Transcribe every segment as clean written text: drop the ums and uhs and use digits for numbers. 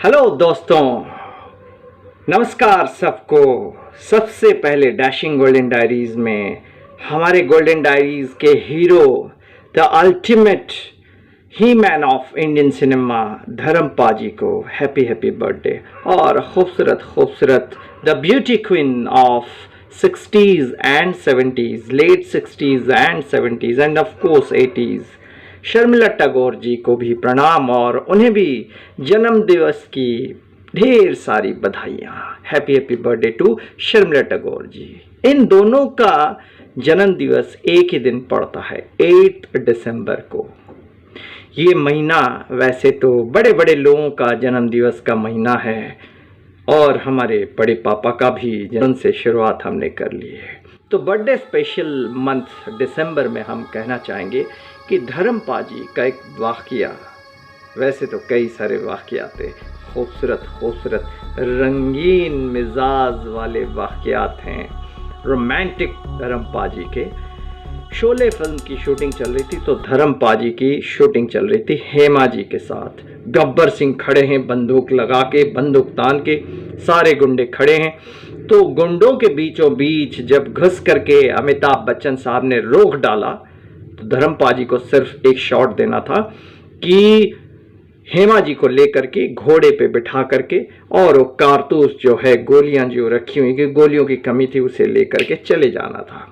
Hello दोस्तों, नमस्कार सबको। सबसे पहले डैशिंग गोल्डन डायरीज में हमारे गोल्डन डायरीज के hero, the ultimate he man of Indian cinema धर्मपा जी को हैप्पी हैप्पी बर्थडे। और खूबसूरत खूबसूरत the beauty queen of 60s and 70s, late 60s and 70s and of course 80s, Sharmila Tagore ji को भी प्रणाम और उन्हें भी जन्म दिवस की ढेर सारी बधाइयाँ। Happy happy birthday to Sharmila Tagore ji. इन दोनों का जन्म दिवस एक ही दिन पड़ता है, 8 दिसंबर को। ये महीना वैसे तो बड़े बड़े लोगों का जन्म दिवस का महीना है और हमारे बड़े पापा का भी जन्म से शुरुआत हमने कर ली है। तो बर्थडे स्पेशल मंथ दिसंबर में हम कहना चाहेंगे कि धर्मपा जी का एक वाक़या, वैसे तो कई सारे वाक़यात थे, खूबसूरत खूबसूरत रंगीन मिजाज वाले वाक़यात हैं। रोमांटिक धर्मपा जी के शोले फिल्म की शूटिंग चल रही थी, तो धर्मपा जी की शूटिंग चल रही थी हेमा जी के साथ। गब्बर सिंह खड़े हैं बंदूक लगा के, बंदूक तान के, सारे गुंडे खड़े हैं। तो गुंडों के बीचों बीच जब घुस करके अमिताभ बच्चन साहब ने रोक डाला, तो धर्मपा जी को सिर्फ एक शॉट देना था कि हेमा जी को लेकर के घोड़े पे बिठा करके, और वो कारतूस जो है, गोलियां जो रखी हुई कि गोलियों की कमी थी, उसे लेकर के चले जाना था।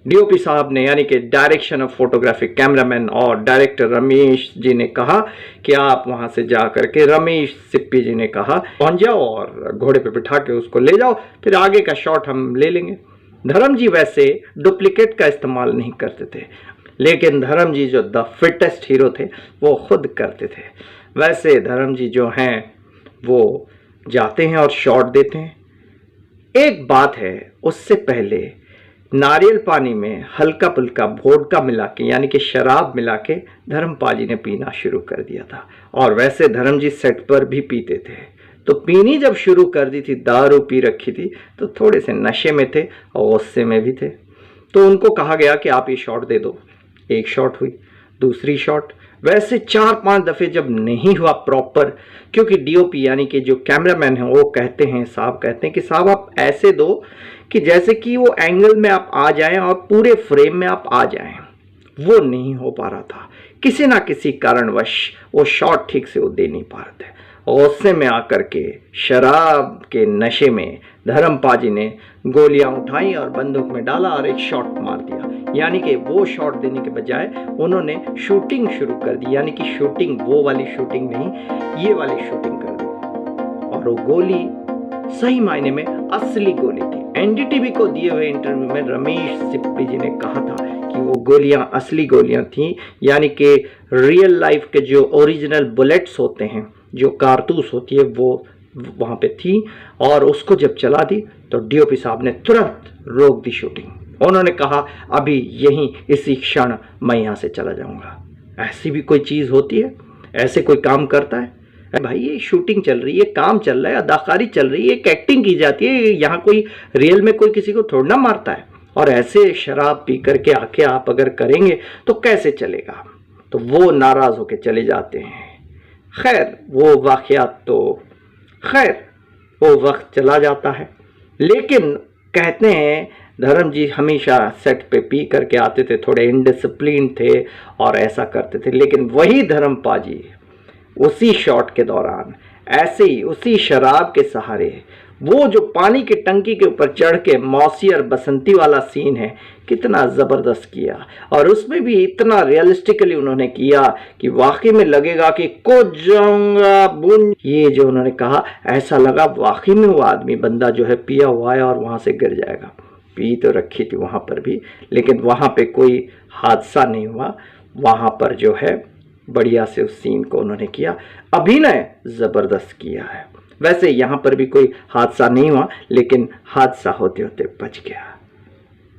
डीओपी साहब ने, यानी कि डायरेक्शन ऑफ फोटोग्राफिक कैमरामैन और डायरेक्टर रमेश जी ने कहा कि आप वहां से जा करके, रमेश सिप्पी जी ने कहा, पहुंच जाओ और घोड़े पे बिठा के उसको ले जाओ, फिर आगे का शॉट हम ले लेंगे। धर्म जी वैसे डुप्लीकेट का इस्तेमाल नहीं करते थे, लेकिन धर्म जी जो द फिटेस्ट हीरो थे वो खुद करते थे। वैसे धर्म जी जो हैं वो जाते हैं और शॉट देते हैं। एक बात है, उससे पहले नारियल पानी में हल्का पुल्का वोडका मिला के, यानी कि शराब मिला के धर्मपा जी ने पीना शुरू कर दिया था। और वैसे धर्म जी सेट पर भी पीते थे, तो पीनी जब शुरू कर दी थी, दारू पी रखी थी, तो थोड़े से नशे में थे और गुस्से में भी थे। तो उनको कहा गया कि आप ये शॉट दे दो। एक शॉट हुई, दूसरी शॉट, वैसे 4-5 दफ़े जब नहीं हुआ प्रॉपर, क्योंकि डीओपी यानी कि जो कैमरामैन हैं वो कहते हैं, साहब कहते हैं कि साहब आप ऐसे दो कि जैसे कि वो एंगल में आप आ जाएं और पूरे फ्रेम में आप आ जाएं। वो नहीं हो पा रहा था, किसी ना किसी कारणवश वो शॉट ठीक से वो दे नहीं पा रहे थे। गुस्से में आकर के, शराब के नशे में धर्मपा जी ने गोलियां उठाई और बंदूक में डाला और एक शॉट मार दिया। यानी कि वो शॉट देने के बजाय उन्होंने शूटिंग शुरू कर दी, यानी कि शूटिंग वो वाली शूटिंग नहीं, ये वाली शूटिंग कर दी। और वो गोली सही मायने में असली गोली थी। एनडीटीवी को दिए हुए इंटरव्यू में रमेश सिप्पी जी ने कहा था कि वो गोलियां असली गोलियां थी, यानी कि रियल लाइफ के जो ओरिजिनल बुलेट्स होते हैं, जो कारतूस होती है, वो वहाँ पे थी। और उसको जब चला दी तो डीओपी साहब ने तुरंत रोक दी शूटिंग। उन्होंने कहा अभी यहीं इसी क्षण मैं यहाँ से चला जाऊँगा। ऐसी भी कोई चीज़ होती है? ऐसे कोई काम करता है? भाई ये शूटिंग चल रही है, काम चल रहा है, अदाकारी चल रही है, एक एक्टिंग की जाती है, यहाँ कोई रियल में कोई किसी को थोड़ा ना मारता है। और ऐसे शराब पी करके आके आप अगर करेंगे तो कैसे चलेगा? तो वो नाराज़ होके चले जाते हैं। खैर वो वाक़यात तो खैर वो वक्त चला जाता है, लेकिन कहते हैं धर्म जी हमेशा सेट पे पी करके आते थे, थोड़े इनडिसिप्लिन थे और ऐसा करते थे। लेकिन वही धर्मपा जी उसी शॉट के दौरान ऐसे ही उसी शराब के सहारे, वो जो पानी की टंकी के ऊपर चढ़ के मौसी और बसंती वाला सीन है, कितना ज़बरदस्त किया। और उसमें भी इतना रियलिस्टिकली उन्होंने किया कि वाकई में लगेगा कि कूद जाऊंगा बुन, ये जो उन्होंने कहा, ऐसा लगा वाकई में वो आदमी बंदा जो है पिया हुआ है और वहाँ से गिर जाएगा। पी तो रखी थी वहाँ पर भी, लेकिन वहाँ पे कोई हादसा नहीं हुआ। वहाँ पर जो है बढ़िया से उस सीन को उन्होंने किया, अभिनय ज़बरदस्त किया है। वैसे यहाँ पर भी कोई हादसा नहीं हुआ, लेकिन हादसा होते होते बच गया।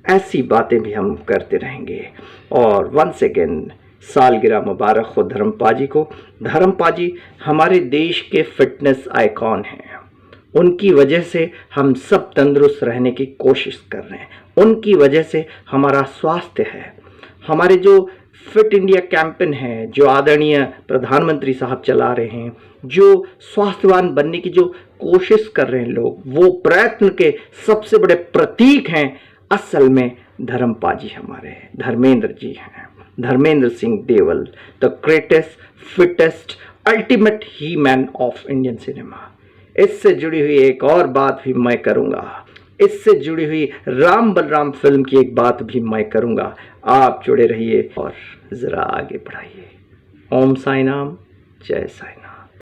ऐसी बातें भी हम करते रहेंगे। और वंस अगेन सालगिरह मुबारक हो धर्मपा जी को। धर्मपा जी हमारे देश के फिटनेस आइकॉन हैं। उनकी वजह से हम सब तंदुरुस्त रहने की कोशिश कर रहे हैं। उनकी वजह से हमारा स्वास्थ्य है, हमारे जो फिट इंडिया कैंपेन है जो आदरणीय प्रधानमंत्री साहब चला रहे हैं, जो स्वास्थ्यवान बनने की जो कोशिश कर रहे हैं लोग, वो प्रयत्न के सबसे बड़े प्रतीक हैं असल में धर्मपाल जी हमारे धर्मेंद्र जी हैं, Dharmendra Singh Deol, the greatest fittest ultimate he man of Indian cinema. इससे जुड़ी हुई एक और बात भी मैं करूंगा, इससे जुड़ी हुई राम बलराम फिल्म की एक बात भी मैं करूंगा। आप जुड़े रहिए और जरा आगे बढ़ाइए। ओम साई नाम, जय साई नाम।